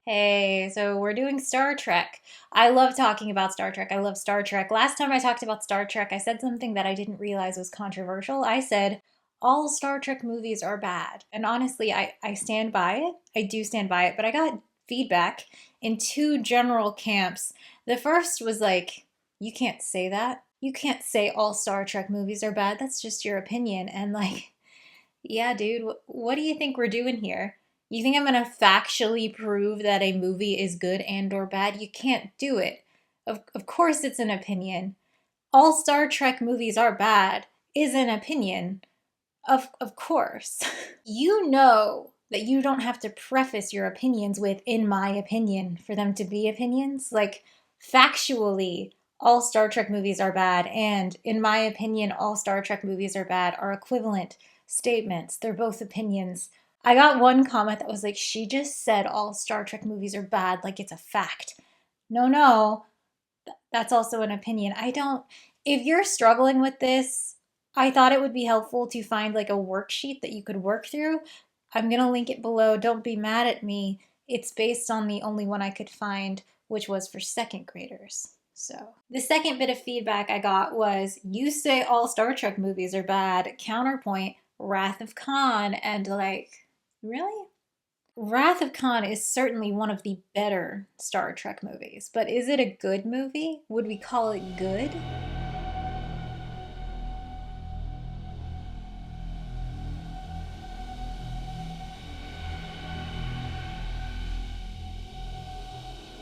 Hey, so we're doing Star Trek. I love talking about Star Trek. I love Star Trek. Last time I talked about Star Trek, I said something that I didn't realize was controversial. I said, all Star Trek movies are bad. And honestly, I stand by it. I do stand by it. But I got feedback in two general camps. The first was like, you can't say that. You can't say all Star Trek movies are bad. That's just your opinion. And like, yeah, dude, what do you think we're doing here? You think I'm gonna factually prove that a movie is good and or bad? You can't do it. Of course it's an opinion. All Star Trek movies are bad is an opinion. Of course. You know that you don't have to preface your opinions with "in my opinion" for them to be opinions. Like factually, all Star Trek movies are bad, and in my opinion, all Star Trek movies are bad are equivalent statements. They're both opinions. I got one comment that was like, she just said all Star Trek movies are bad, like it's a fact. No, no, that's also an opinion. I don't, if you're struggling with this, I thought it would be helpful to find like a worksheet that you could work through. I'm going to link it below. Don't be mad at me. It's based on the only one I could find, which was for second graders. So, the second bit of feedback I got was, you say all Star Trek movies are bad, counterpoint, Wrath of Khan, and like, really? Wrath of Khan is certainly one of the better Star Trek movies, but is it a good movie? Would we call it good?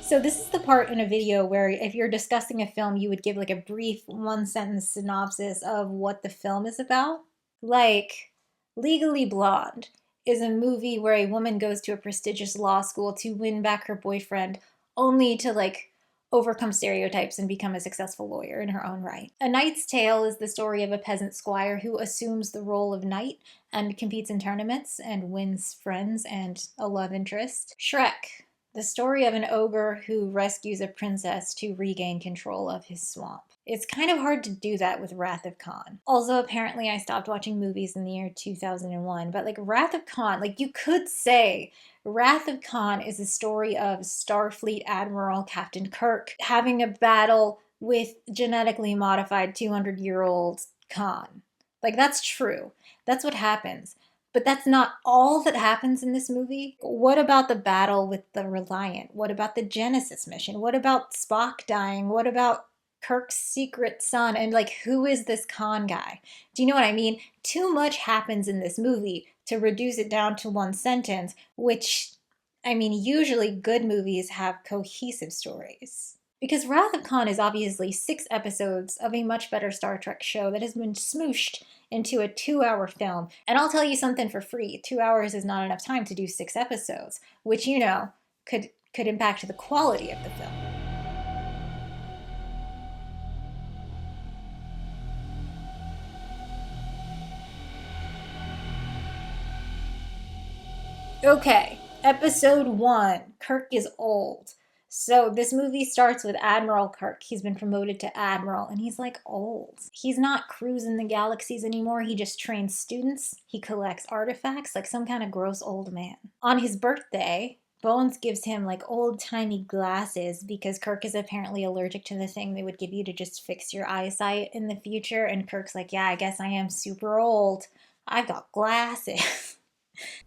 So this is the part in a video where if you're discussing a film, you would give like a brief one sentence synopsis of what the film is about. Like Legally Blonde is a movie where a woman goes to a prestigious law school to win back her boyfriend only to like overcome stereotypes and become a successful lawyer in her own right. A Knight's Tale is the story of a peasant squire who assumes the role of knight and competes in tournaments and wins friends and a love interest. Shrek, the story of an ogre who rescues a princess to regain control of his swamp. It's kind of hard to do that with Wrath of Khan. Also, apparently, I stopped watching movies in the year 2001, but like Wrath of Khan, like you could say Wrath of Khan is a story of Starfleet Admiral Captain Kirk having a battle with genetically modified 200-year-old Khan. Like, that's true. That's what happens. But that's not all that happens in this movie. What about the battle with the Reliant? What about the Genesis mission? What about Spock dying? What about Kirk's secret son? And like, who is this Khan guy? Do you know what I mean? Too much happens in this movie to reduce it down to one sentence, which, I mean, usually good movies have cohesive stories. Because Wrath of Khan is obviously 6 episodes of a much better Star Trek show that has been smooshed into a 2-hour film. And I'll tell you something for free, 2 hours is not enough time to do 6 episodes, which, you know, could impact the quality of the film. Okay, episode 1, Kirk is old. So this movie starts with Admiral Kirk. He's been promoted to Admiral, and he's like old. He's not cruising the galaxies anymore. He just trains students. He collects artifacts like some kind of gross old man. On his birthday, Bones gives him like old-timey glasses because Kirk is apparently allergic to the thing they would give you to just fix your eyesight in the future. And Kirk's like, yeah, I guess I am super old. I've got glasses.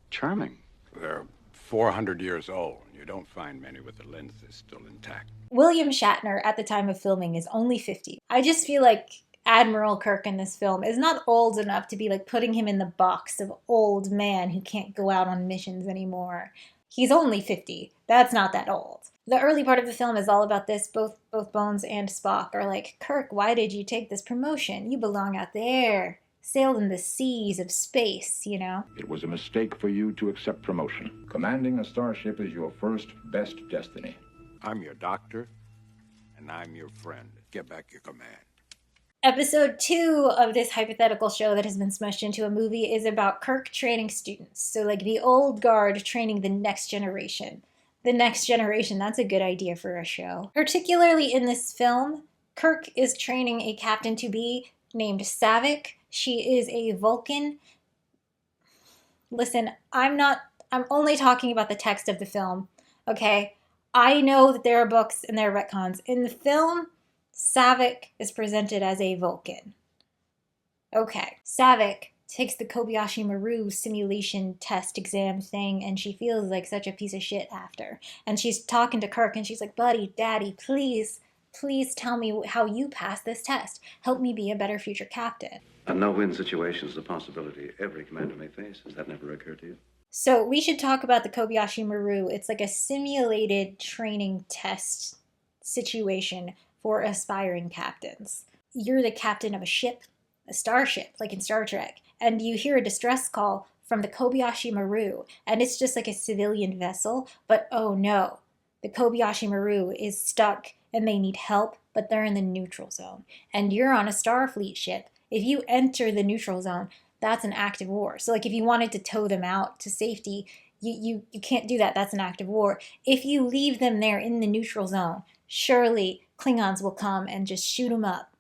Charming. They're 400 years old. You don't find many with the lenses still intact. William Shatner at the time of filming is only 50. I just feel like Admiral Kirk in this film is not old enough to be like putting him in the box of old man who can't go out on missions anymore. He's only 50. That's not that old. The early part of the film is all about this. Both Bones and Spock are like, Kirk, why did you take this promotion? You belong out there. Sail in the seas of space, you know? It was a mistake for you to accept promotion. Commanding a starship is your first best destiny. I'm your doctor, and I'm your friend. Get back your command. Episode 2 of this hypothetical show that has been smushed into a movie is about Kirk training students. So, like, the old guard training the next generation. The next generation, that's a good idea for a show. Particularly in this film, Kirk is training a captain-to-be named Saavik. She is a Vulcan. Listen, I'm only talking about the text of the film. Okay? I know that there are books and there are retcons. In the film, Saavik is presented as a Vulcan. Okay, Saavik takes the Kobayashi Maru simulation test exam thing, and she feels like such a piece of shit after. And she's talking to Kirk, and she's like, buddy, daddy, please, please tell me how you pass this test. Help me be a better future captain. A no-win situation is a possibility every commander may face. Has that never occurred to you? So we should talk about the Kobayashi Maru. It's like a simulated training test situation for aspiring captains. You're the captain of a ship, a starship, like in Star Trek, and you hear a distress call from the Kobayashi Maru, and it's just like a civilian vessel, but oh no, the Kobayashi Maru is stuck and they need help, but they're in the neutral zone. And you're on a Starfleet ship. If you enter the neutral zone, that's an active war. So like if you wanted to tow them out to safety, you can't do that. That's an active war. If you leave them there in the neutral zone, surely Klingons will come and just shoot them up.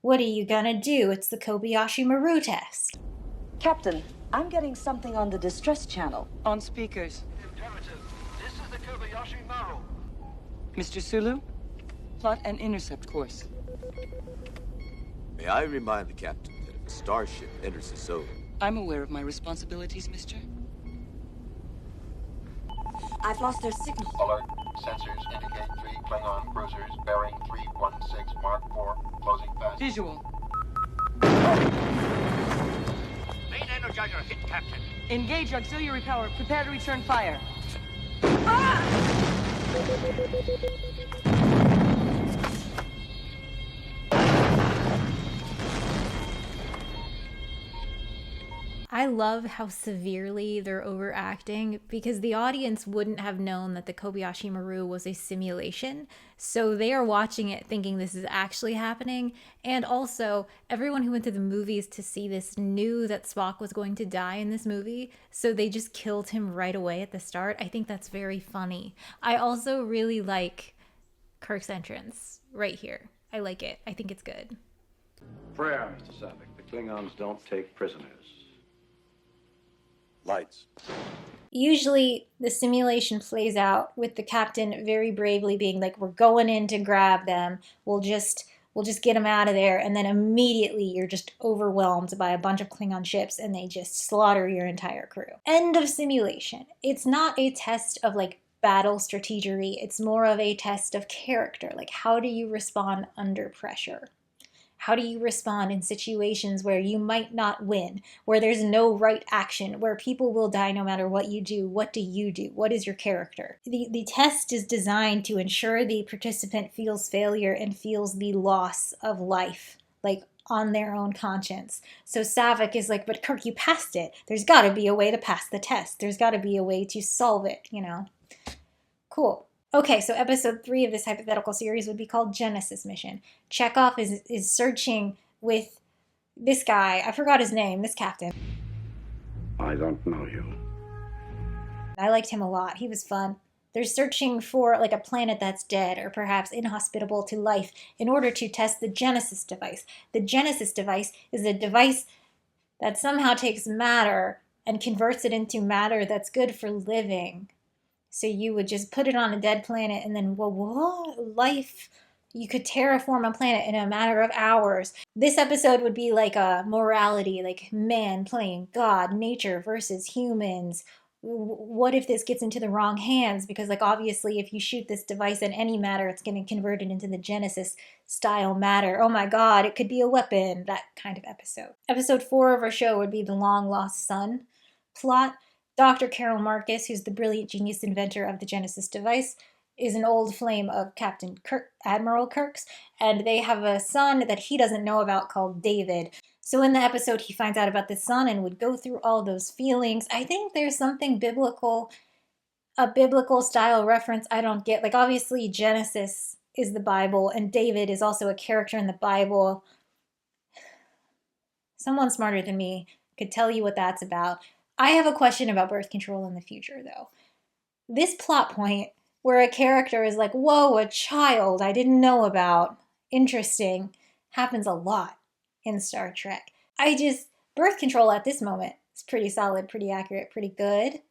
What are you gonna do? It's the Kobayashi Maru test. Captain, I'm getting something on the distress channel. On speakers. Imperative. This is the Kobayashi Maru. Mr. Sulu, plot an intercept course. May I remind the captain that if a starship enters the zone... I'm aware of my responsibilities, mister. I've lost their signal. Alert. Sensors indicate 3 Klingon cruisers bearing 316 Mark 4. Closing fast. Visual. Main energizer hit, Captain. Engage auxiliary power. Prepare to return fire. I love how severely they're overacting because the audience wouldn't have known that the Kobayashi Maru was a simulation. So they are watching it thinking this is actually happening. And also, everyone who went to the movies to see this knew that Spock was going to die in this movie. So they just killed him right away at the start. I think that's very funny. I also really like Kirk's entrance right here. I like it. I think it's good. Prayer, Mr. Saavik. The Klingons don't take prisoners. Lights. Usually the simulation plays out with the captain very bravely being like, we're going in to grab them. We'll just get them out of there. And then immediately you're just overwhelmed by a bunch of Klingon ships and they just slaughter your entire crew. End of simulation. It's not a test of like battle strategy. It's more of a test of character. Like, how do you respond under pressure? How do you respond in situations where you might not win, where there's no right action, where people will die no matter what you do? What do you do? What is your character? The test is designed to ensure the participant feels failure and feels the loss of life, like on their own conscience. So Saavik is like, but Kirk, you passed it. There's got to be a way to pass the test. There's got to be a way to solve it, you know? Cool. Okay, so episode 3 of this hypothetical series would be called Genesis Mission. Chekhov is searching with this guy. I forgot his name, this captain. I don't know you. I liked him a lot. He was fun. They're searching for like a planet that's dead or perhaps inhospitable to life in order to test the Genesis device. The Genesis device is a device that somehow takes matter and converts it into matter that's good for living. So you would just put it on a dead planet and then, well, what? Life? You could terraform a planet in a matter of hours. This episode would be like a morality, like man playing God, nature versus humans. What if this gets into the wrong hands? Because like obviously if you shoot this device in any matter, it's going to convert it into the Genesis style matter. Oh my God, it could be a weapon. That kind of episode. Episode 4 of our show would be the long lost son plot. Dr. Carol Marcus, who's the brilliant genius inventor of the Genesis device, is an old flame of Admiral Kirk's, and they have a son that he doesn't know about called David. So in the episode, he finds out about this son and would go through all those feelings. I think there's something biblical, a biblical style reference I don't get. Like obviously Genesis is the Bible, and David is also a character in the Bible. Someone smarter than me could tell you what that's about. I have a question about birth control in the future, though. This plot point where a character is like, whoa, a child I didn't know about, interesting, happens a lot in Star Trek. Birth control at this moment is pretty solid, pretty accurate, pretty good.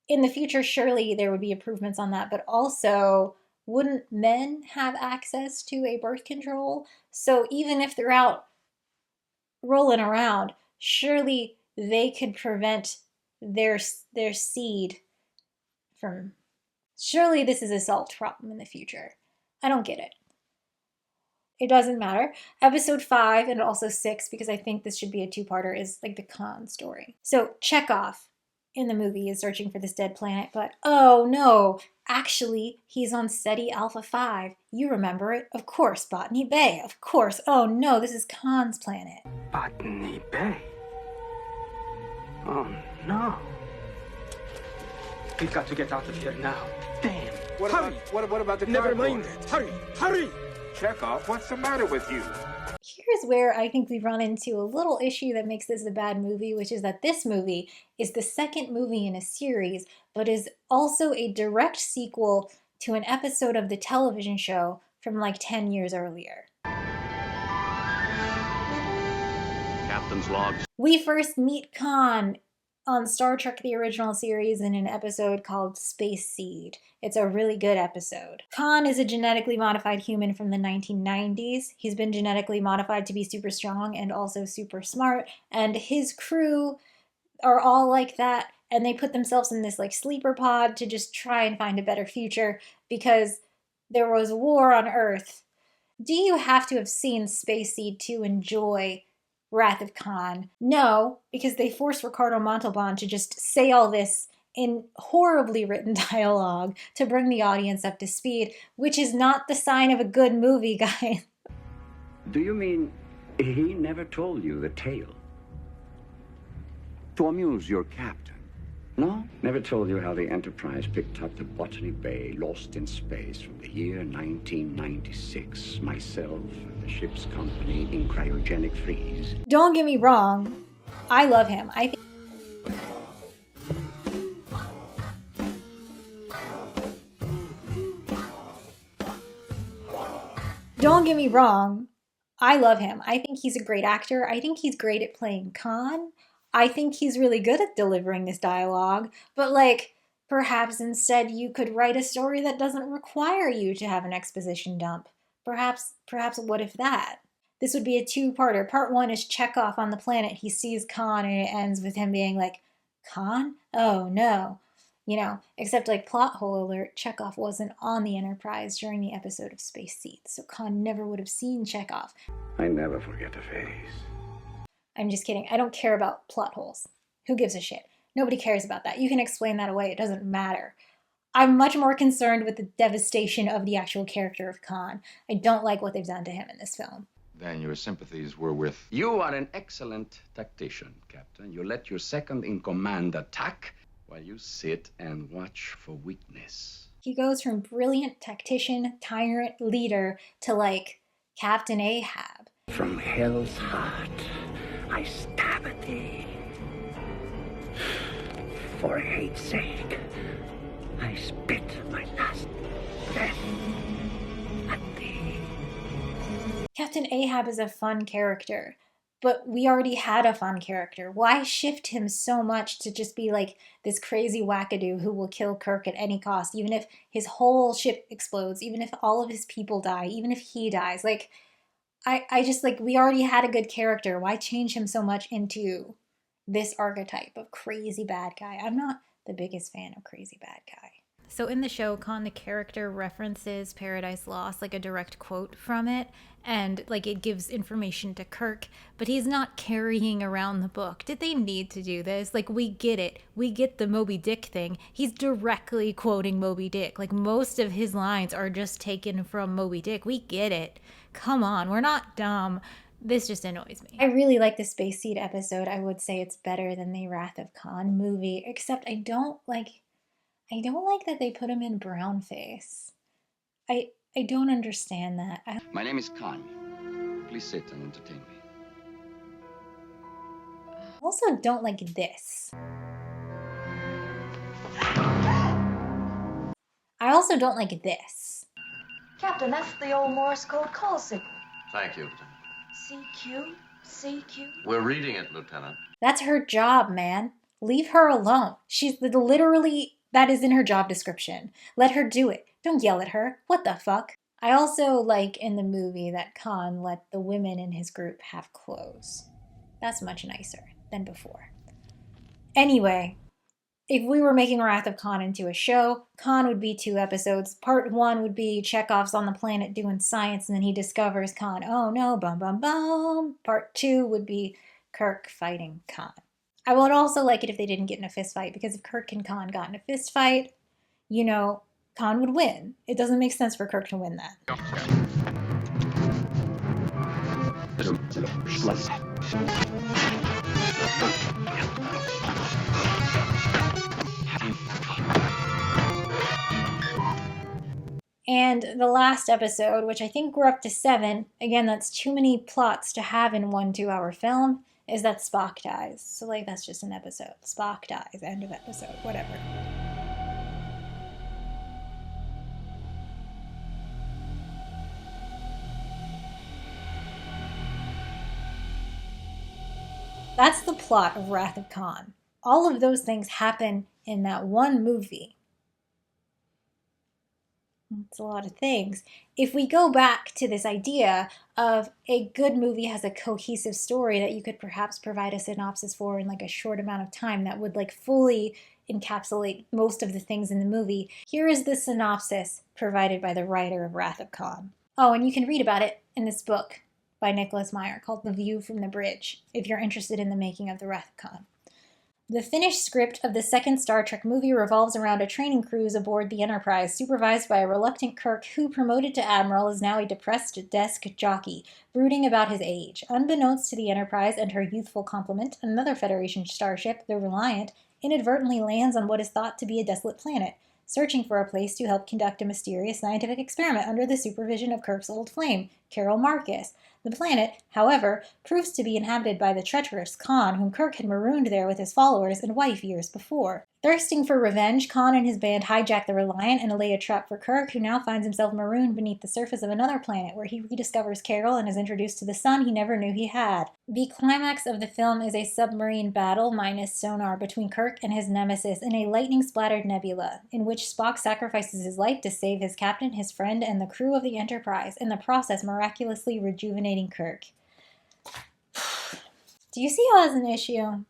in the future, surely there would be improvements on that, but also, wouldn't men have access to a birth control? So even if they're out rolling around, surely they could prevent their seed from... Surely this is a solved problem in the future. I don't get it. It doesn't matter. Episode 5 and also 6, because I think this should be a two-parter, is like the Khan story. So Chekhov in the movie is searching for this dead planet, but oh no, actually he's on SETI Alpha 5. You remember it? Of course, Botany Bay. Of course. Oh no, this is Khan's planet. Botany Bay? Oh no. We've got to get out of here now. Damn. What about the Never cardboard? mind it. Hurry! Hurry! Chekhov, what's the matter with you? Here's where I think we run into a little issue that makes this a bad movie, which is that this movie is the second movie in a series, but is also a direct sequel to an episode of the television show from like 10 years earlier. Captain's log. We first meet Khan on Star Trek the Original Series in an episode called Space Seed. It's a really good episode. Khan is a genetically modified human from the 1990s. He's been genetically modified to be super strong and also super smart, and his crew are all like that, and they put themselves in this like sleeper pod to just try and find a better future because there was war on Earth. Do you have to have seen Space Seed to enjoy Wrath of Khan? No, because they forced Ricardo Montalban to just say all this in horribly written dialogue to bring the audience up to speed, which is not the sign of a good movie, guys. Do you mean he never told you the tale? To amuse your captain? No? Never told you how the Enterprise picked up the Botany Bay, lost in space from the year 1996. Myself and the ship's company in cryogenic freeze. Don't get me wrong. I love him. Don't get me wrong. I love him. I think he's a great actor. I think he's great at playing Khan. I think he's really good at delivering this dialogue, but like, perhaps instead you could write a story that doesn't require you to have an exposition dump. Perhaps what if that? This would be a two-parter. Part 1 is Chekhov on the planet. He sees Khan and it ends with him being like, Khan? Oh no. You know, except like plot hole alert, Chekhov wasn't on the Enterprise during the episode of Space Seed, so Khan never would have seen Chekhov. I never forget a face. I'm just kidding. I don't care about plot holes. Who gives a shit? Nobody cares about that. You can explain that away. It doesn't matter. I'm much more concerned with the devastation of the actual character of Khan. I don't like what they've done to him in this film. Then your sympathies were with... You are an excellent tactician, Captain. You let your second in command attack while you sit and watch for weakness. He goes from brilliant tactician, tyrant, leader to like Captain Ahab. From hell's heart, I stab at thee. For hate's sake, I spit my last breath at thee. Captain Ahab is a fun character, but we already had a fun character. Why shift him so much to just be like this crazy wackadoo who will kill Kirk at any cost, even if his whole ship explodes, even if all of his people die, even if he dies? Like, I just, like, we already had a good character. Why change him so much into this archetype of crazy bad guy? I'm not the biggest fan of crazy bad guy. So in the show, Khan, the character, references Paradise Lost, like a direct quote from it, and like it gives information to Kirk, but he's not carrying around the book. Did they need to do this? Like, we get it. We get the Moby Dick thing. He's directly quoting Moby Dick. Like, most of his lines are just taken from Moby Dick. We get it. Come on, we're not dumb. This just annoys me. I really like the Space Seed episode. I would say it's better than the Wrath of Khan movie, except I don't like that they put him in brown face. I don't understand that. My name is Khan. Please sit and entertain me. I also don't like this. I also don't like this. Captain, that's the old Morse code call signal. Thank you, Lieutenant. CQ? CQ? We're reading it, Lieutenant. That's her job, man. Leave her alone. She's literally That is in her job description. Let her do it. Don't yell at her. What the fuck? I also like in the movie that Khan let the women in his group have clothes. That's much nicer than before. Anyway, if we were making Wrath of Khan into a show, Khan would be 2 episodes. Part 1 would be Chekhov's on the planet doing science, and then he discovers Khan. Oh no, bum bum bum. Part 2 would be Kirk fighting Khan. I would also like it if they didn't get in a fist fight, because if Kirk and Khan got in a fist fight, you know, Khan would win. It doesn't make sense for Kirk to win that. And the last episode, which I think we're up to 7, again, that's too many plots to have in one 2-hour film, is that Spock dies. So, like, that's just an episode. Spock dies, end of episode, whatever. That's the plot of Wrath of Khan. All of those things happen in that one movie. It's a lot of things. If we go back to this idea of a good movie has a cohesive story that you could perhaps provide a synopsis for in like a short amount of time that would like fully encapsulate most of the things in the movie, here is the synopsis provided by the writer of Wrath of Khan. Oh, and you can read about it in this book by Nicholas Meyer called The View from the Bridge, if you're interested in the making of the Wrath of Khan. The finished script of the second Star Trek movie revolves around a training cruise aboard the Enterprise, supervised by a reluctant Kirk who, promoted to Admiral, is now a depressed desk jockey, brooding about his age. Unbeknownst to the Enterprise and her youthful complement, another Federation starship, the Reliant, inadvertently lands on what is thought to be a desolate planet, searching for a place to help conduct a mysterious scientific experiment under the supervision of Kirk's old flame, Carol Marcus. The planet, however, proves to be inhabited by the treacherous Khan, whom Kirk had marooned there with his followers and wife years before. Thirsting for revenge, Khan and his band hijack the Reliant and lay a trap for Kirk, who now finds himself marooned beneath the surface of another planet, where he rediscovers Carol and is introduced to the son he never knew he had. The climax of the film is a submarine battle minus sonar between Kirk and his nemesis in a lightning-splattered nebula, in which Spock sacrifices his life to save his captain, his friend, and the crew of the Enterprise, in the process miraculously rejuvenating Kirk. Do you see how that's an issue?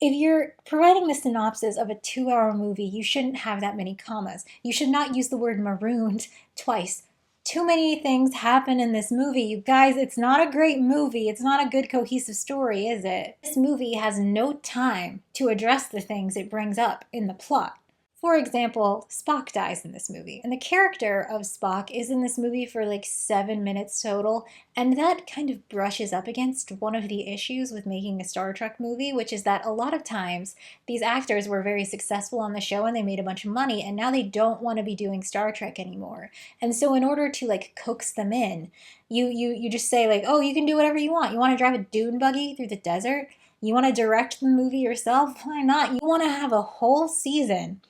If you're providing the synopsis of a 2-hour movie, you shouldn't have that many commas. You should not use the word marooned twice. Too many things happen in this movie. You guys, it's not a great movie. It's not a good cohesive story, is it? This movie has no time to address the things it brings up in the plot. For example, Spock dies in this movie, and the character of Spock is in this movie for like 7 minutes total, and that kind of brushes up against one of the issues with making a Star Trek movie, which is that a lot of times these actors were very successful on the show and they made a bunch of money, and now they don't want to be doing Star Trek anymore. And so in order to like coax them in, you just say like, oh, you can do whatever you want. You want to drive a dune buggy through the desert? You want to direct the movie yourself? Why not? You want to have a whole season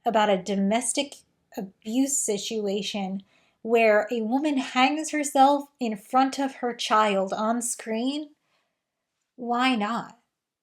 about a domestic abuse situation where a woman hangs herself in front of her child on screen? Why not?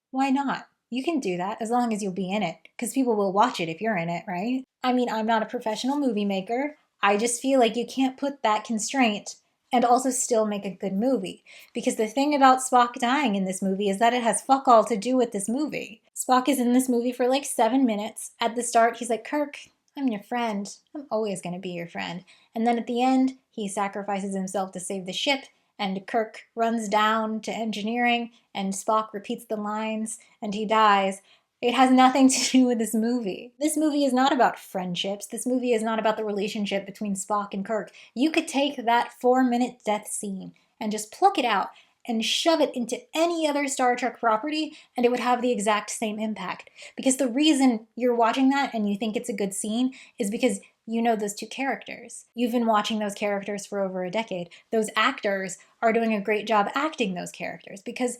Why not? You can do that as long as you'll be in it, because people will watch it if you're in it, right? I mean, I'm not a professional movie maker. I just feel like you can't put that constraint and also still make a good movie. Because the thing about Spock dying in this movie is that it has fuck all to do with this movie. Spock is in this movie for like 7 minutes. At the start, he's like, Kirk, I'm your friend. I'm always going to be your friend. And then at the end, he sacrifices himself to save the ship, and Kirk runs down to engineering, and Spock repeats the lines, and he dies. It has nothing to do with this movie. This movie is not about friendships. This movie is not about the relationship between Spock and Kirk. You could take that 4-minute death scene and just pluck it out and shove it into any other Star Trek property, and it would have the exact same impact. Because the reason you're watching that and you think it's a good scene is because you know those two characters. You've been watching those characters for over a decade. Those actors are doing a great job acting those characters because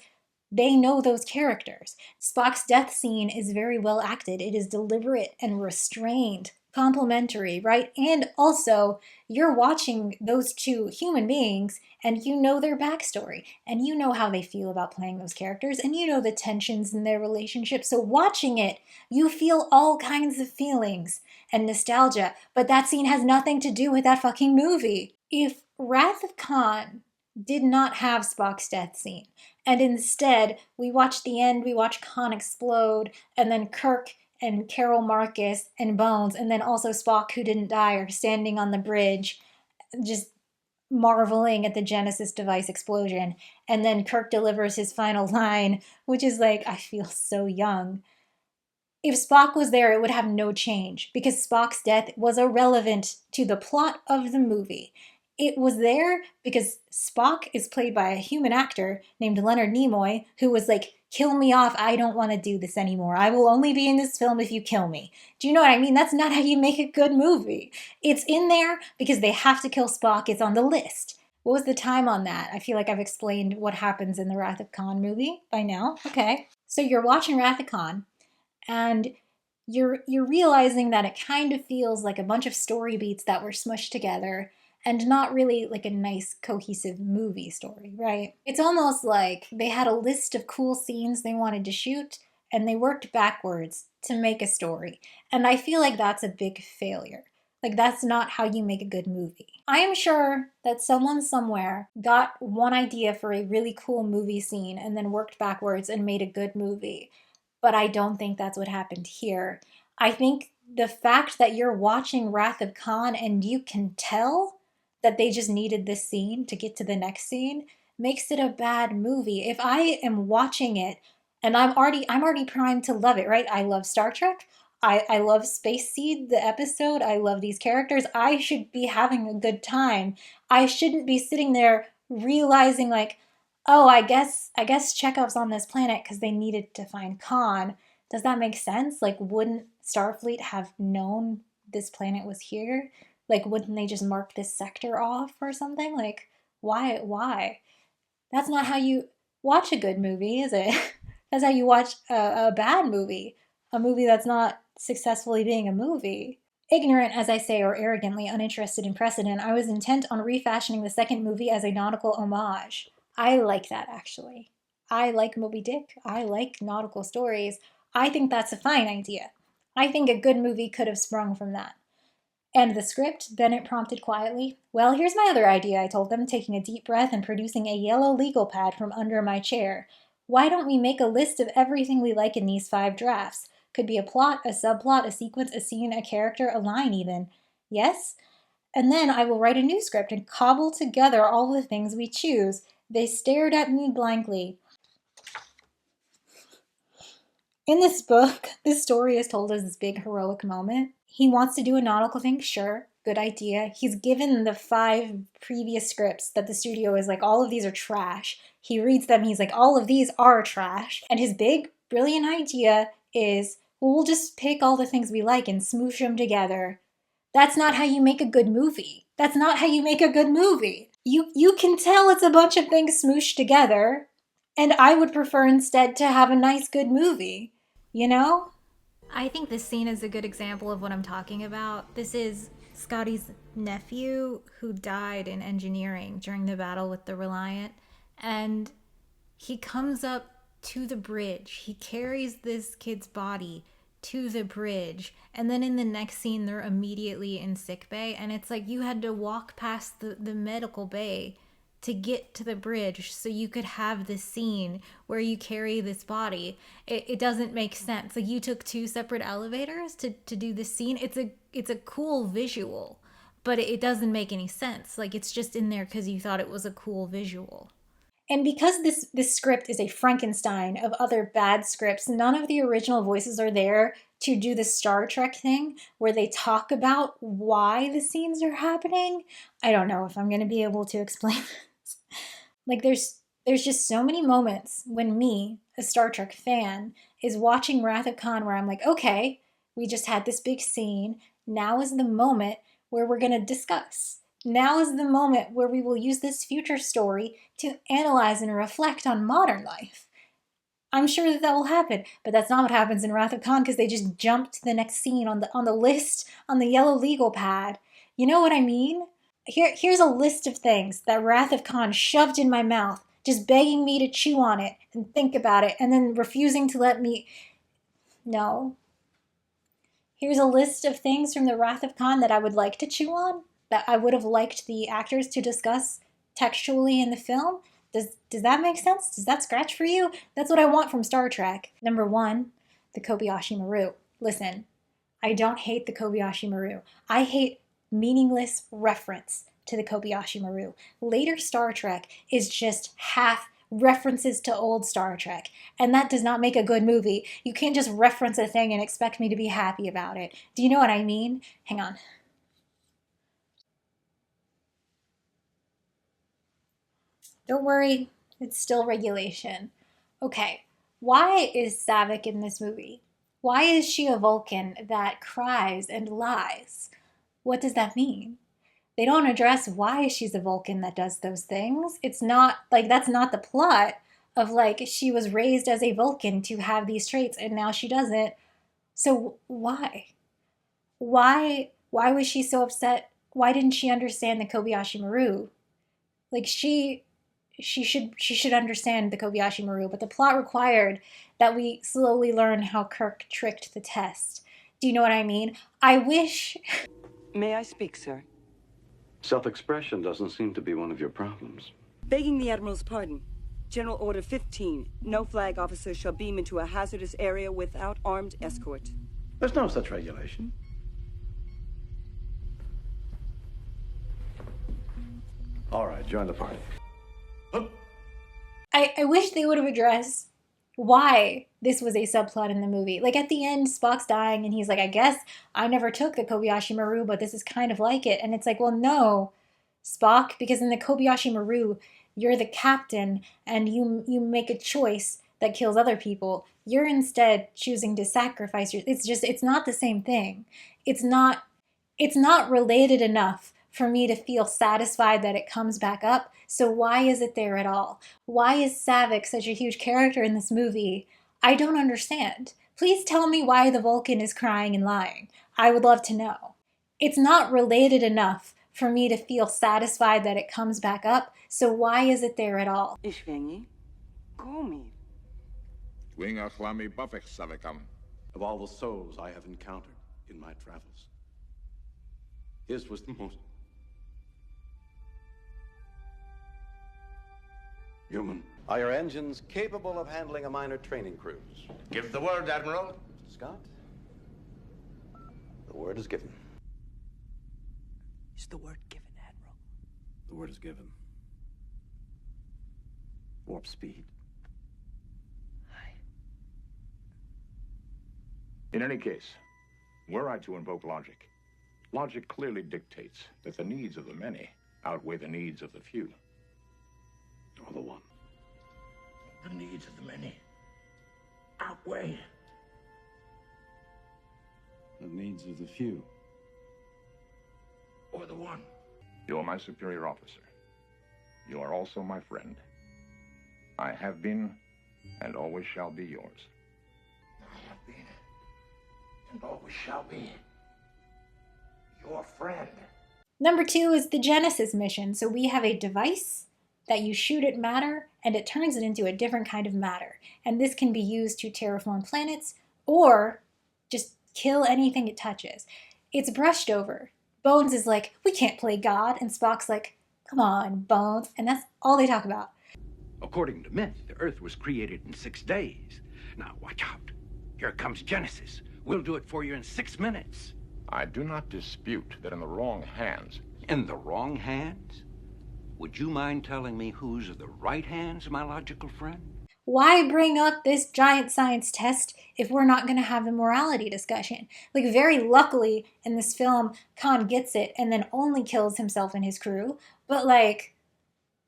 they know those characters. Spock's death scene is very well acted. It is deliberate and restrained complementary, right? And also, you're watching those two human beings and you know their backstory and you know how they feel about playing those characters and you know the tensions in their relationship. So watching it, you feel all kinds of feelings and nostalgia, but that scene has nothing to do with that fucking movie. If Wrath of Khan did not have Spock's death scene, and instead we watch the end, we watch Khan explode, and then Kirk and Carol Marcus and Bones, and then also Spock, who didn't die, are standing on the bridge, just marveling at the Genesis device explosion. And then Kirk delivers his final line, which is like, I feel so young. If Spock was there, it would have no change, because Spock's death was irrelevant to the plot of the movie. It was there because Spock is played by a human actor named Leonard Nimoy, who was like, kill me off, I don't want to do this anymore. I will only be in this film if you kill me. Do you know what I mean? That's not how you make a good movie. It's in there because they have to kill Spock. It's on the list. What was the time on that? I feel like I've explained what happens in the Wrath of Khan movie by now. Okay. So you're watching Wrath of Khan, and you're realizing that it kind of feels like a bunch of story beats that were smushed together and not really like a nice cohesive movie story, right? It's almost like they had a list of cool scenes they wanted to shoot and they worked backwards to make a story. And I feel like that's a big failure. Like, that's not how you make a good movie. I am sure that someone somewhere got one idea for a really cool movie scene and then worked backwards and made a good movie. But I don't think that's what happened here. I think the fact that you're watching Wrath of Khan and you can tell that they just needed this scene to get to the next scene makes it a bad movie. If I am watching it and I'm already primed to love it, right? I love Star Trek. I love Space Seed, the episode. I love these characters. I should be having a good time. I shouldn't be sitting there realizing like, oh, I guess Chekhov's on this planet because they needed to find Khan. Does that make sense? Like, wouldn't Starfleet have known this planet was here? Like, wouldn't they just mark this sector off or something? Like, why? That's not how you watch a good movie, is it? That's how you watch a bad movie. A movie that's not successfully being a movie. Ignorant, as I say, or arrogantly uninterested in precedent, I was intent on refashioning the second movie as a nautical homage. I like that, actually. I like Moby Dick. I like nautical stories. I think that's a fine idea. I think a good movie could have sprung from that. And the script? Bennett prompted quietly. Well, here's my other idea, I told them, taking a deep breath and producing a yellow legal pad from under my chair. Why don't we make a list of everything we like in these 5 drafts? Could be a plot, a subplot, a sequence, a scene, a character, a line even. Yes? And then I will write a new script and cobble together all the things we choose. They stared at me blankly. In this book, this story is told as this big heroic moment. He wants to do a nautical thing, sure, good idea. He's given the 5 previous scripts that the studio is like, all of these are trash. He reads them, he's like, all of these are trash. And his big, brilliant idea is, well, we'll just pick all the things we like and smoosh them together. That's not how you make a good movie. That's not how you make a good movie. You can tell it's a bunch of things smooshed together, and I would prefer instead to have a nice, good movie. You know? I think this scene is a good example of what I'm talking about. This is Scotty's nephew who died in engineering during the battle with the Reliant, and he comes up to the bridge. He carries this kid's body to the bridge, and then in the next scene they're immediately in sickbay, and it's like you had to walk past the medical bay to get to the bridge so you could have this scene where you carry this body. It doesn't make sense. Like, you took 2 separate elevators to do this scene. It's a cool visual, but it doesn't make any sense. Like, it's just in there because you thought it was a cool visual. And because this script is a Frankenstein of other bad scripts, none of the original voices are there to do the Star Trek thing where they talk about why the scenes are happening. I don't know if I'm going to be able to explain this. Like, there's just so many moments when me, a Star Trek fan, is watching Wrath of Khan where I'm like, okay, we just had this big scene. Now is the moment where we're going to discuss. Now is the moment where we will use this future story to analyze and reflect on modern life. I'm sure that will happen, but that's not what happens in Wrath of Khan because they just jump to the next scene on the list on the yellow legal pad. You know what I mean? Here's a list of things that Wrath of Khan shoved in my mouth, just begging me to chew on it and think about it, and then refusing to let me. No. Here's a list of things from the Wrath of Khan that I would like to chew on, that I would have liked the actors to discuss textually in the film. Does that make sense? Does that scratch for you? That's what I want from Star Trek. Number 1, the Kobayashi Maru. Listen, I don't hate the Kobayashi Maru. I hate meaningless reference to the Kobayashi Maru. Later Star Trek is just half references to old Star Trek, and that does not make a good movie. You can't just reference a thing and expect me to be happy about it. Do you know what I mean? Hang on. Don't worry, it's still regulation. Okay, why is Saavik in this movie? Why is she a Vulcan that cries and lies? What does that mean? They don't address why she's a Vulcan that does those things. It's not, like, that's not the plot of, like, she was raised as a Vulcan to have these traits and now she doesn't. So why? Why was she so upset? Why didn't she understand the Kobayashi Maru? Like, she should understand the Kobayashi Maru, but the plot required that we slowly learn how Kirk tricked the test. Do you know what I mean? I wish... May I speak, sir? Self-expression doesn't seem to be one of your problems. Begging the Admiral's pardon. General Order 15. No flag officer shall beam into a hazardous area without armed escort. There's no such regulation. All right, join the party. I wish they would have addressed why this was a subplot in the movie. Like, at the end, Spock's dying, and he's like, I guess I never took the Kobayashi Maru, but this is kind of like it. And it's like, well, no, Spock, because in the Kobayashi Maru, you're the captain, and you make a choice that kills other people. You're instead choosing to sacrifice it's not the same thing. It's not related enough for me to feel satisfied that it comes back up. So why is it there at all? Why is Saavik such a huge character in this movie? I don't understand. Please tell me why the Vulcan is crying and lying. I would love to know. It's not related enough for me to feel satisfied that it comes back up. So why is it there at all? Of all the souls I have encountered in my travels, his was the most human. Are your engines capable of handling a minor training cruise? Give the word, Admiral. Mr. Scott, the word is given. Is the word given, Admiral? The word is given. Warp speed. In any case, were I to invoke logic, logic clearly dictates that the needs of the many outweigh the needs of the few. Or the one. The needs of the many outweigh The needs of the few. or the one. You are my superior officer. You are also my friend. I have been and always shall be yours. I have been and always shall be your friend. Number 2 is the Genesis mission. So we have a device that you shoot at matter and it turns it into a different kind of matter. And this can be used to terraform planets or just kill anything it touches. It's brushed over. Bones is like, we can't play God. And Spock's like, come on, Bones. And that's all they talk about. According to myth, the Earth was created in 6 days. Now, watch out. Here comes Genesis. We'll do it for you in 6 minutes. I do not dispute that in the wrong hands. In the wrong hands? Would you mind telling me whose are the right hands, my logical friend? Why bring up this giant science test if we're not going to have the morality discussion? Like, very luckily in this film, Khan gets it and then only kills himself and his crew. But, like,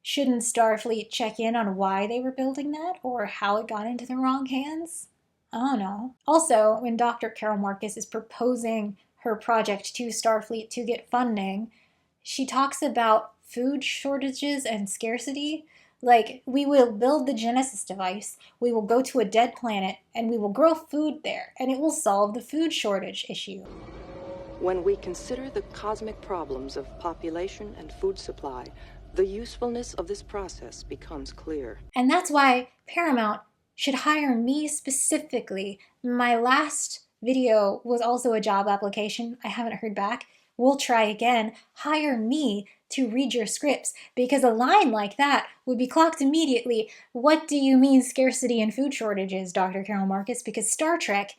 shouldn't Starfleet check in on why they were building that or how it got into the wrong hands? I don't know. Also, when Dr. Carol Marcus is proposing her project to Starfleet to get funding, she talks about food shortages and scarcity, Like, we will build the Genesis device, we will go to a dead planet, and we will grow food there, and it will solve the food shortage issue. When we consider the cosmic problems of population and food supply, the usefulness of this process becomes clear. And that's why Paramount should hire me specifically. My last video was also a job application. I haven't heard back. We'll try again. Hire me to read your scripts, because a line like that would be clocked immediately. What do you mean scarcity and food shortages, Dr. Carol Marcus? Because Star Trek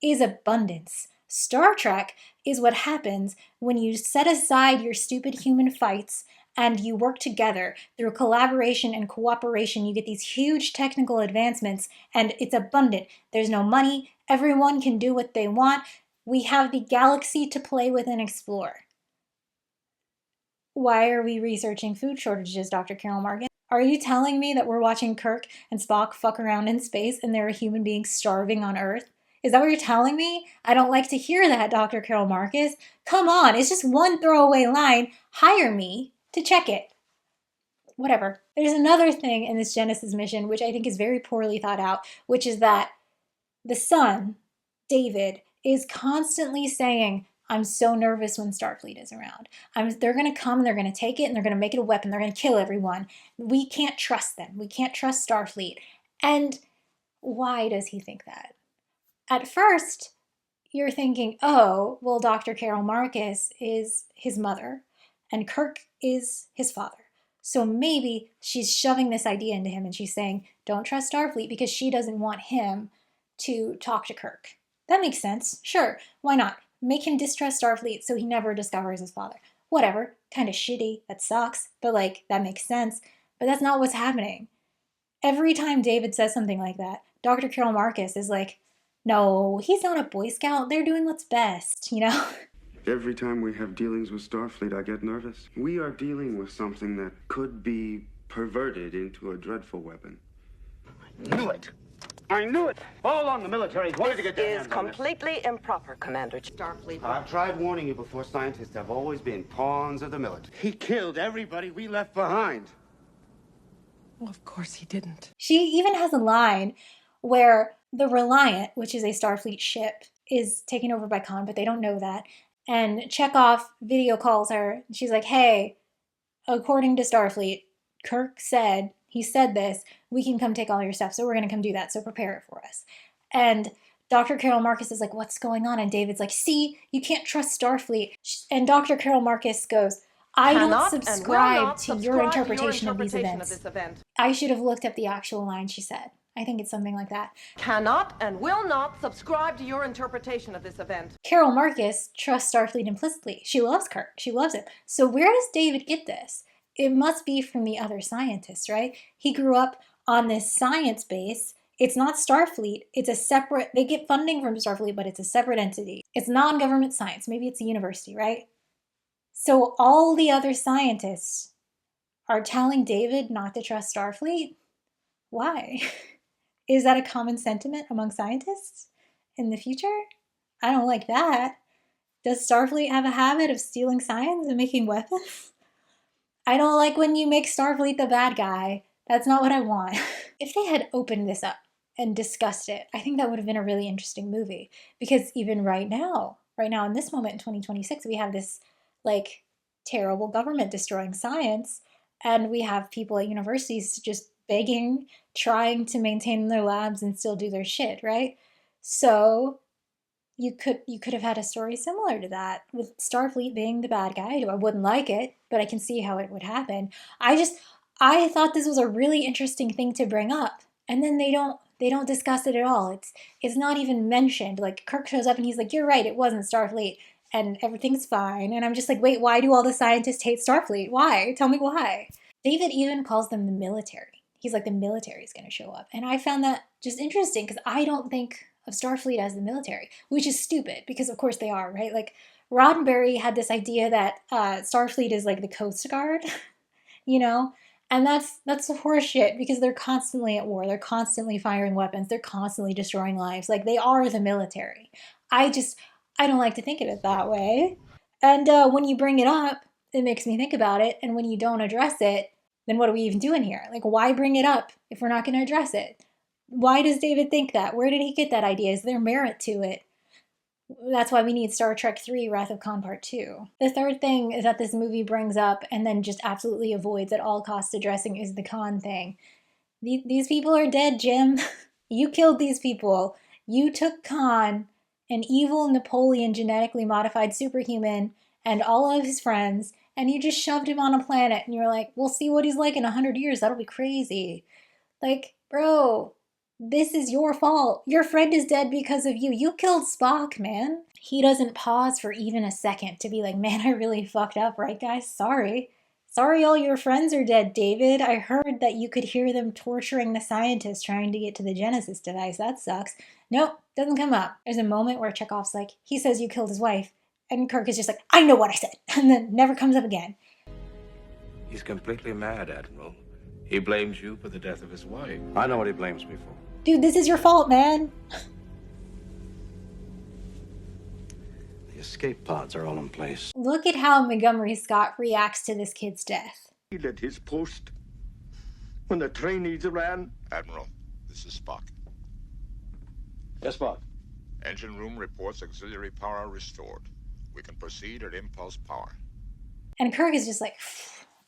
is abundance. Star Trek is what happens when you set aside your stupid human fights and you work together through collaboration and cooperation. You get these huge technical advancements, and it's abundant. There's no money. Everyone can do what they want. We have the galaxy to play with and explore. Why are we researching food shortages, Dr. Carol Marcus? Are you telling me that we're watching Kirk and Spock fuck around in space and there are human beings starving on Earth? Is that what you're telling me? I don't like to hear that, Dr. Carol Marcus. Come on, it's just one throwaway line. Hire me to check it. Whatever. There's another thing in this Genesis mission which I think is very poorly thought out, which is that the son, David, is constantly saying, I'm so nervous when Starfleet is around. They're going to come and they're going to take it and they're going to make it a weapon. They're going to kill everyone. We can't trust them. We can't trust Starfleet. And why does he think that? At first, you're thinking, oh, well, Dr. Carol Marcus is his mother and Kirk is his father. So maybe she's shoving this idea into him and she's saying, don't trust Starfleet because she doesn't want him to talk to Kirk. That makes sense. Sure, why not? Make him distrust Starfleet so he never discovers his father. Whatever, kind of shitty, that sucks, but like, that makes sense. But that's not what's happening. Every time David says something like that, Dr. Carol Marcus is like, no, he's not a Boy Scout, they're doing what's best, you know? Every time we have dealings with Starfleet, I get nervous. We are dealing with something that could be perverted into a dreadful weapon. I knew it. I knew it. All along the military wanted to get their Is hands on this. completely improper, Commander. Starfleet. I've tried warning you before. Scientists have always been pawns of the military. He killed everybody we left behind. Well, of course he didn't. She even has a line where the Reliant, which is a Starfleet ship, is taken over by Khan, but they don't know that. And Chekhov video calls her. She's like, hey, according to Starfleet, Kirk said, he said this, we can come take all your stuff, so we're going to come do that, so prepare it for us. And Dr. Carol Marcus is like, what's going on? And David's like, see, you can't trust Starfleet. And Dr. Carol Marcus goes, I don't subscribe to your interpretation of these events. I should have looked up the actual line she said. I think it's something like that. Cannot and will not subscribe to your interpretation of this event. Carol Marcus trusts Starfleet implicitly. She loves Kirk. She loves him. So where does David get this? It must be from the other scientists, right? He grew up on this science base. It's not Starfleet. It's a separate, they get funding from Starfleet, but it's a separate entity. It's non-government science. Maybe it's a university, right? So all the other scientists are telling David not to trust Starfleet? Why? Is that a common sentiment among scientists in the future? I don't like that. Does Starfleet have a habit of stealing science and making weapons? I don't like when you make Starfleet the bad guy. That's not what I want. If they had opened this up and discussed it, I think that would have been a really interesting movie. Because even right now in this moment in 2026, we have this like terrible government destroying science, and we have people at universities just begging, trying to maintain their labs and still do their shit, right? So you could have had a story similar to that, with Starfleet being the bad guy. I wouldn't like it, but I can see how it would happen. I thought this was a really interesting thing to bring up, and then they don't discuss it at all. It's not even mentioned. Like, Kirk shows up and he's like, you're right, it wasn't Starfleet, and everything's fine. And I'm just like, wait, why do all the scientists hate Starfleet? Why? Tell me why. David even calls them the military. He's like, the military is going to show up. And I found that just interesting because I don't think of Starfleet as the military, which is stupid because of course they are, right? Like, Roddenberry had this idea that Starfleet is like the Coast Guard, you know? And that's horseshit because they're constantly at war. They're constantly firing weapons. They're constantly destroying lives. Like, they are the military. I don't like to think of it that way. And when you bring it up, it makes me think about it. And when you don't address it, then what are we even doing here? Like, why bring it up if we're not going to address it? Why does David think that? Where did he get that idea? Is there merit to it? That's why we need Star Trek 3 Wrath of Khan Part 2. The third thing is that this movie brings up and then just absolutely avoids at all costs addressing is the Khan thing. These people are dead, Jim. You killed these people. You took Khan, an evil Napoleon genetically modified superhuman, and all of his friends, and you just shoved him on a planet, and you're like, we'll see what he's like in 100 years. That'll be crazy. Like, bro, this is your fault. Your friend is dead because of you. You killed Spock, man. He doesn't pause for even a second to be like, man, I really fucked up, right, guys? Sorry. Sorry all your friends are dead, David. I heard that you could hear them torturing the scientists trying to get to the Genesis device. That sucks. Nope, doesn't come up. There's a moment where Chekhov's like, he says you killed his wife. And Kirk is just like, I know what I said. And then never comes up again. He's completely mad, Admiral. He blames you for the death of his wife. I know what he blames me for. Dude, this is your fault, man. The escape pods are all in place. Look at how Montgomery Scott reacts to this kid's death. He at his post when the train needs a ran. Admiral, this is Spock. Yes, Spock. Engine room reports auxiliary power restored. We can proceed at impulse power. And Kirk is just like,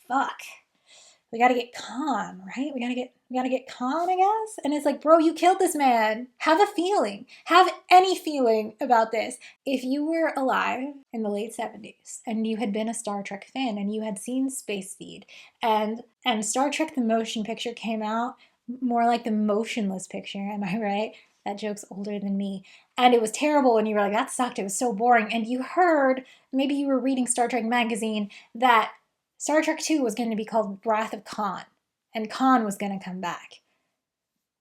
fuck. We gotta get Khan, right? We gotta get Khan, I guess? And it's like, bro, you killed this man. Have a feeling. Have any feeling about this. If you were alive in the late 70s and you had been a Star Trek fan and you had seen Space Seed and Star Trek the motion picture came out, more like the motionless picture, am I right? That joke's older than me. And it was terrible and you were like, that sucked. It was so boring. And you heard, maybe you were reading Star Trek magazine, that Star Trek 2 was going to be called Wrath of Khan, and Khan was going to come back.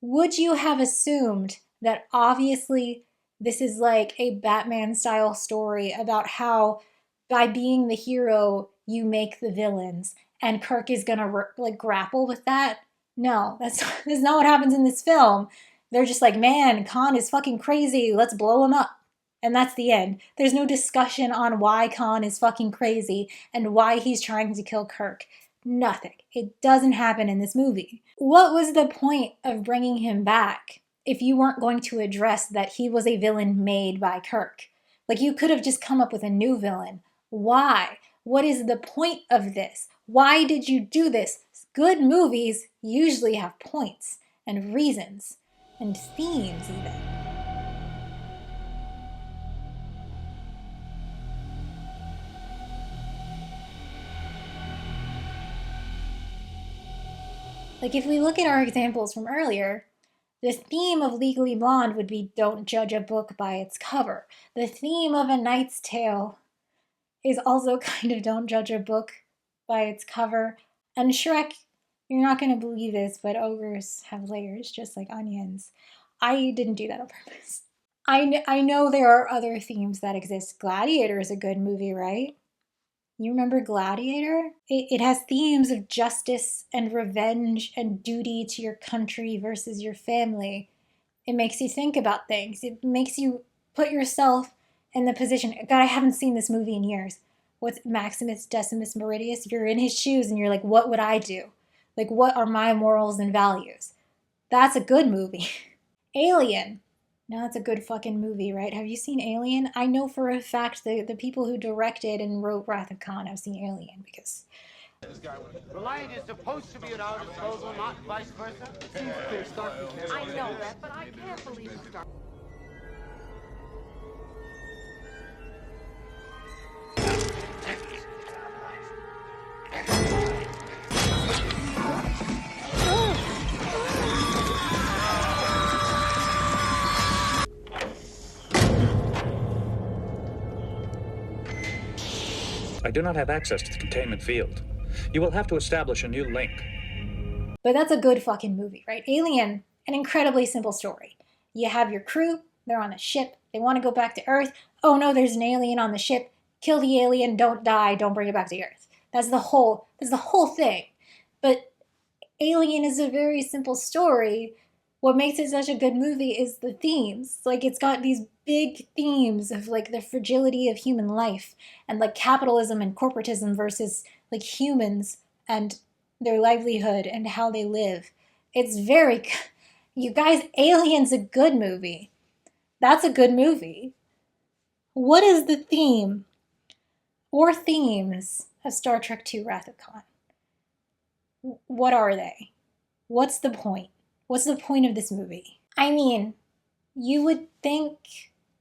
Would you have assumed that obviously this is like a Batman-style story about how by being the hero, you make the villains, and Kirk is going to like grapple with that? No, that's not what happens in this film. They're just like, man, Khan is fucking crazy. Let's blow him up. And that's the end. There's no discussion on why Khan is fucking crazy and why he's trying to kill Kirk. Nothing. It doesn't happen in this movie. What was the point of bringing him back if you weren't going to address that he was a villain made by Kirk? Like, you could have just come up with a new villain. Why? What is the point of this? Why did you do this? Good movies usually have points and reasons and themes even. Like, if we look at our examples from earlier, the theme of Legally Blonde would be don't judge a book by its cover. The theme of A Knight's Tale is also kind of don't judge a book by its cover. And Shrek, you're not going to believe this, but ogres have layers just like onions. I didn't do that on purpose. I know there are other themes that exist. Gladiator is a good movie, right? You remember Gladiator? It has themes of justice and revenge and duty to your country versus your family. It makes you think about things. It makes you put yourself in the position. God, I haven't seen this movie in years. What's Maximus Decimus Meridius? You're in his shoes and you're like, what would I do? Like, what are my morals and values? That's a good movie. Alien. Now that's a good fucking movie, right? Have you seen Alien? I know for a fact the people who directed and wrote Wrath of Khan have seen Alien because... The light is supposed to be at our disposal, not vice versa. Seems clear, Starfleet. I know that, but I can't believe Star. I do not have access to the containment field. You will have to establish a new link. But that's a good fucking movie, right? Alien, an incredibly simple story. You have your crew, they're on a ship, they want to go back to Earth. Oh no, there's an alien on the ship. Kill the alien, don't die, don't bring it back to Earth. That's the whole thing. But Alien is a very simple story. What makes it such a good movie is the themes. Like, it's got these big themes of, like, the fragility of human life and, like, capitalism and corporatism versus, like, humans and their livelihood and how they live. It's very, you guys, Alien's a good movie. That's a good movie. What is the theme or themes of Star Trek II Wrath of Khan? What are they? What's the point? What's the point of this movie? I mean, you would think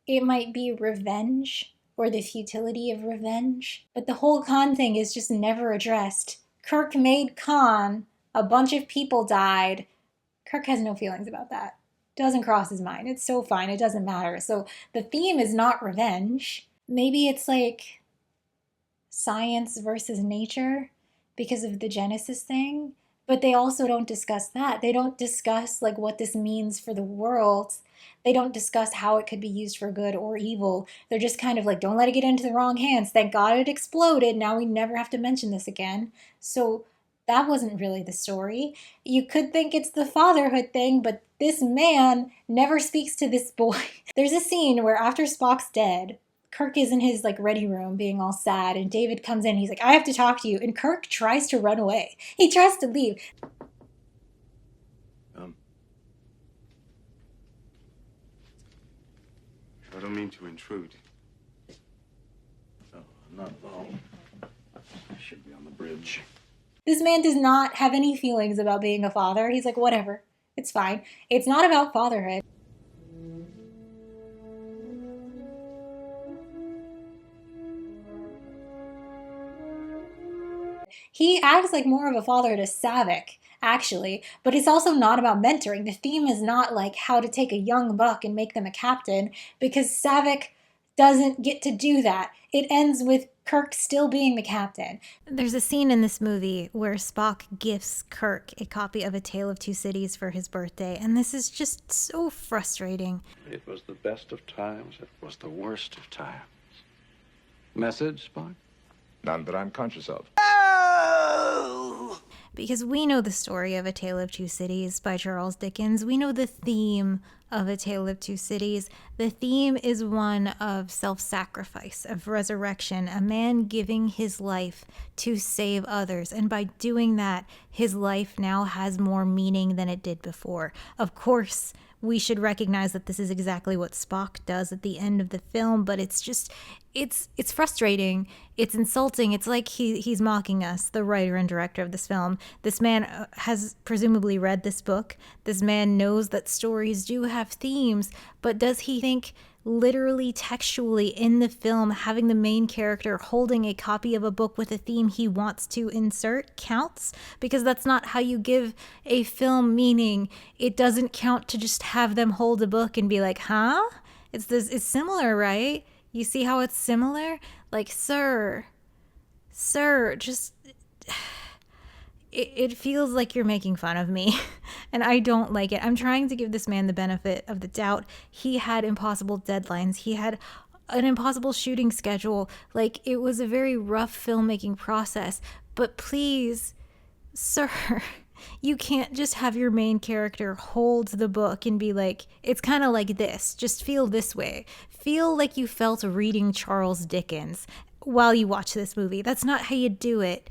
it might be revenge or the futility of revenge, but the whole Khan thing is just never addressed. Kirk made Khan, a bunch of people died. Kirk has no feelings about that. Doesn't cross his mind. It's so fine, it doesn't matter. So the theme is not revenge. Maybe it's like science versus nature because of the Genesis thing, but they also don't discuss that. They don't discuss like what this means for the world. They don't discuss how it could be used for good or evil. They're just kind of like, don't let it get into the wrong hands. Thank God it exploded. Now we never have to mention this again. So that wasn't really the story. You could think it's the fatherhood thing, but this man never speaks to this boy. There's a scene where after Spock's dead, Kirk is in his like ready room being all sad, and David comes in, he's like, I have to talk to you, and Kirk tries to run away. He tries to leave. I don't mean to intrude. No, not at all. I should be on the bridge. This man does not have any feelings about being a father. He's like, whatever, it's fine. It's not about fatherhood. He acts like more of a father to Saavik, actually, but it's also not about mentoring. The theme is not like how to take a young buck and make them a captain, because Saavik doesn't get to do that. It ends with Kirk still being the captain. There's a scene in this movie where Spock gifts Kirk a copy of A Tale of Two Cities for his birthday, and this is just so frustrating. It was the best of times. It was the worst of times. Message, Spock? None that I'm conscious of. Because we know the story of A Tale of Two Cities by Charles Dickens. We know the theme of A Tale of Two Cities. The theme is one of self-sacrifice, of resurrection, a man giving his life to save others. And by doing that, his life now has more meaning than it did before. Of course, we should recognize that this is exactly what Spock does at the end of the film, but it's just, it's frustrating. It's insulting. It's like he's mocking us, the writer and director of this film. This man has presumably read this book. This man knows that stories do have themes, but does he think literally textually in the film having the main character holding a copy of a book with a theme he wants to insert counts? Because that's not how you give a film meaning. It doesn't count to just have them hold a book and be like, huh? It's similar, right? You see how it's similar? Like, sir, just... It feels like you're making fun of me, and I don't like it. I'm trying to give this man the benefit of the doubt. He had impossible deadlines. He had an impossible shooting schedule. Like, it was a very rough filmmaking process. But please, sir, you can't just have your main character hold the book and be like, it's kind of like this. Just feel this way. Feel like you felt reading Charles Dickens while you watch this movie. That's not how you do it.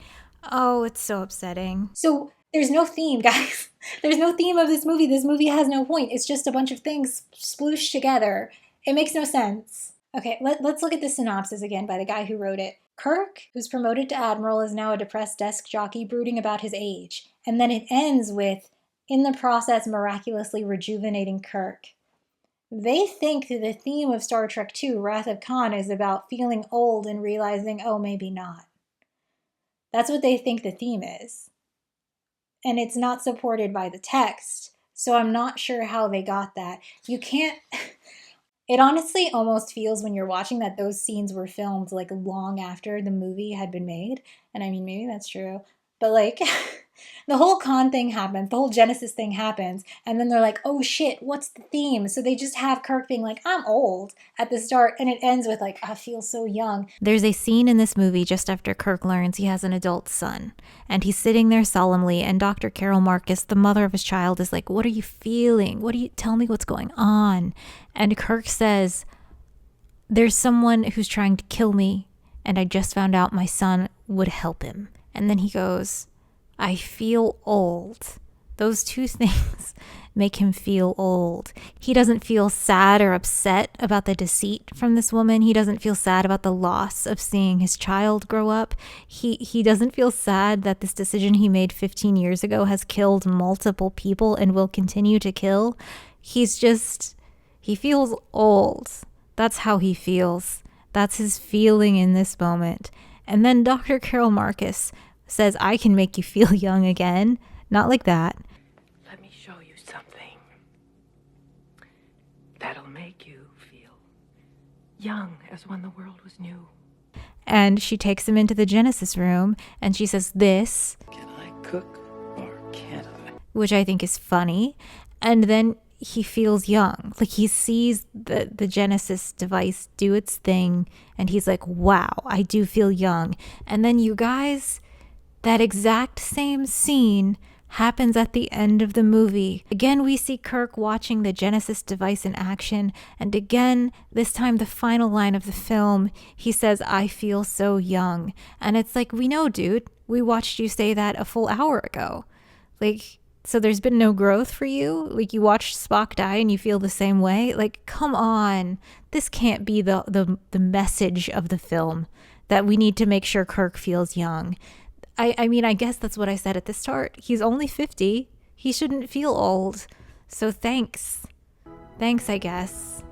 Oh, it's so upsetting. So there's no theme, guys. There's no theme of this movie. This movie has no point. It's just a bunch of things splooshed together. It makes no sense. Okay, let's look at the synopsis again by the guy who wrote it. Kirk, who's promoted to admiral, is now a depressed desk jockey brooding about his age. And then it ends with, in the process, miraculously rejuvenating Kirk. They think that the theme of Star Trek II, Wrath of Khan, is about feeling old and realizing, oh, maybe not. That's what they think the theme is. And it's not supported by the text, so I'm not sure how they got that. You can't... It honestly almost feels when you're watching that those scenes were filmed like long after the movie had been made. And I mean, maybe that's true. But like, the whole Khan thing happens, the whole Genesis thing happens, and then they're like, oh shit, what's the theme? So they just have Kirk being like, I'm old at the start, and it ends with like, I feel so young. There's a scene in this movie just after Kirk learns he has an adult son, and he's sitting there solemnly, and Dr. Carol Marcus, the mother of his child, is like, what are you feeling? Tell me what's going on? And Kirk says, there's someone who's trying to kill me, and I just found out my son would help him. And then he goes, I feel old. Those two things make him feel old. He doesn't feel sad or upset about the deceit from this woman. He doesn't feel sad about the loss of seeing his child grow up. He doesn't feel sad that this decision he made 15 years ago has killed multiple people and will continue to kill. He feels old. That's how he feels. That's his feeling in this moment. And then Dr. Carol Marcus says, I can make you feel young again. Not like that. Let me show you something that'll make you feel young as when the world was new. And she takes him into the Genesis room and she says, this. Can I cook or can't I? Which I think is funny. And then he feels young. Like he sees the Genesis device do its thing and he's like, wow, I do feel young. And then you guys, that exact same scene happens at the end of the movie. Again, we see Kirk watching the Genesis device in action. And again, this time the final line of the film, he says, I feel so young. And it's like, we know, dude, we watched you say that a full hour ago. Like, so there's been no growth for you? Like you watched Spock die and you feel the same way? Like, come on. This can't be the message of the film, that we need to make sure Kirk feels young. I mean, I guess that's what I said at the start. He's only 50. He shouldn't feel old. So thanks. Thanks, I guess.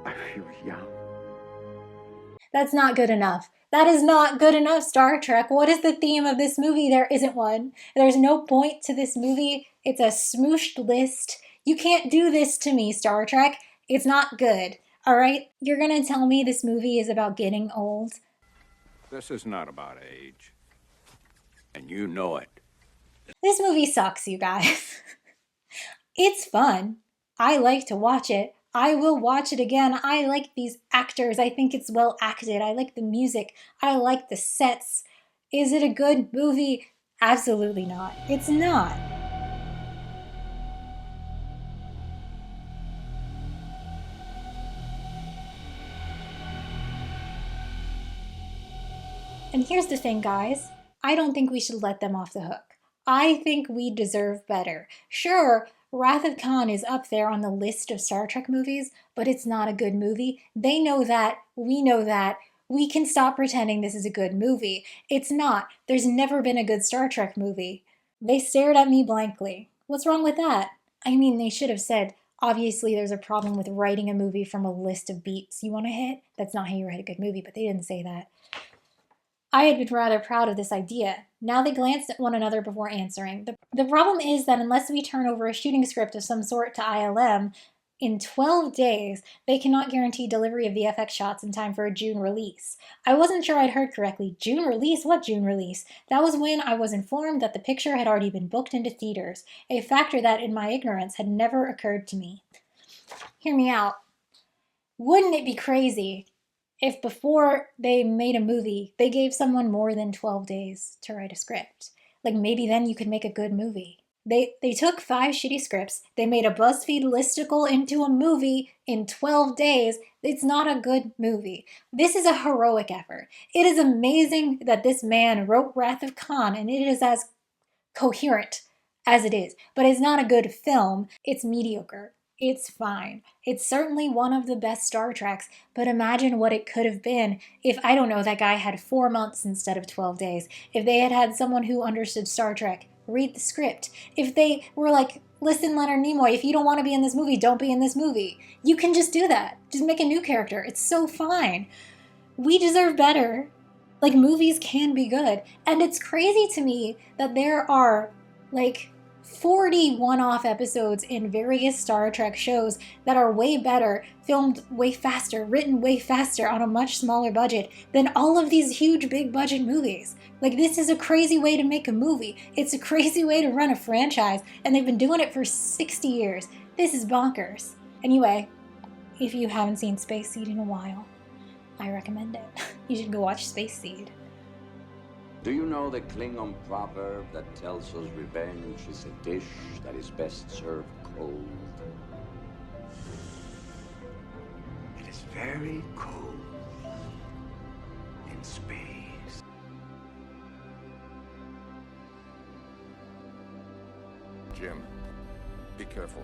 I feel young. That's not good enough. That is not good enough, Star Trek. What is the theme of this movie? There isn't one. There's no point to this movie. It's a smooshed list. You can't do this to me, Star Trek. It's not good. All right? You're going to tell me this movie is about getting old? This is not about age. And you know it. This movie sucks, you guys. It's fun. I like to watch it. I will watch it again. I like these actors. I think it's well acted. I like the music. I like the sets. Is it a good movie? Absolutely not. It's not. And here's the thing, guys. I don't think we should let them off the hook. I think we deserve better. Sure, Wrath of Khan is up there on the list of Star Trek movies, but it's not a good movie. They know that. We know that. We can stop pretending this is a good movie. It's not. There's never been a good Star Trek movie. They stared at me blankly. What's wrong with that? I mean, they should have said, obviously there's a problem with writing a movie from a list of beats you want to hit. That's not how you write a good movie, but they didn't say that. I had been rather proud of this idea. Now they glanced at one another before answering. The problem is that unless we turn over a shooting script of some sort to ILM, in 12 days, they cannot guarantee delivery of VFX shots in time for a June release. I wasn't sure I'd heard correctly. June release? What June release? That was when I was informed that the picture had already been booked into theaters, a factor that, in my ignorance, had never occurred to me. Hear me out. Wouldn't it be crazy if before they made a movie, they gave someone more than 12 days to write a script? Like, maybe then you could make a good movie. They took 5 shitty scripts, they made a BuzzFeed listicle into a movie in 12 days. It's not a good movie. This is a heroic effort. It is amazing that this man wrote Wrath of Khan, and it is as coherent as it is. But it's not a good film. It's mediocre. It's fine. It's certainly one of the best Star Treks, but imagine what it could have been if, I don't know, that guy had 4 months instead of 12 days. If they had had someone who understood Star Trek read the script. If they were like, listen, Leonard Nimoy, if you don't want to be in this movie, don't be in this movie. You can just do that. Just make a new character. It's so fine. We deserve better. Like, movies can be good. And it's crazy to me that there are, like, 40 one-off episodes in various Star Trek shows that are way better, filmed way faster, written way faster on a much smaller budget than all of these huge big budget movies. Like, this is a crazy way to make a movie. It's a crazy way to run a franchise, and they've been doing it for 60 years. This is bonkers. Anyway, if you haven't seen Space Seed in a while, I recommend it. You should go watch Space Seed. Do you know the Klingon proverb that tells us revenge is a dish that is best served cold? It is very cold in space. Jim. Be careful.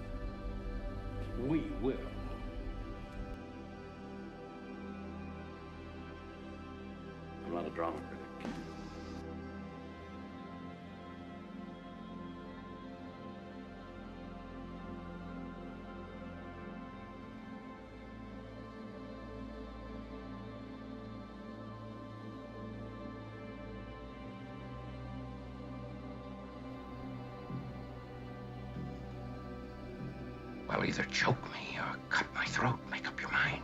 We will. I'm not a drama critic. Well, either choke me or cut my throat. Make up your mind.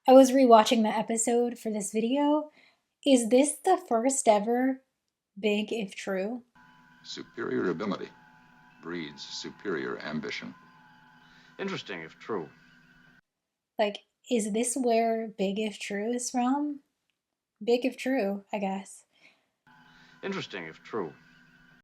I was rewatching the episode for this video. Is this the first ever Big If True? Superior ability breeds superior ambition. Interesting if true. Like, is this where Big If True is from? Big If True, I guess. Interesting if true.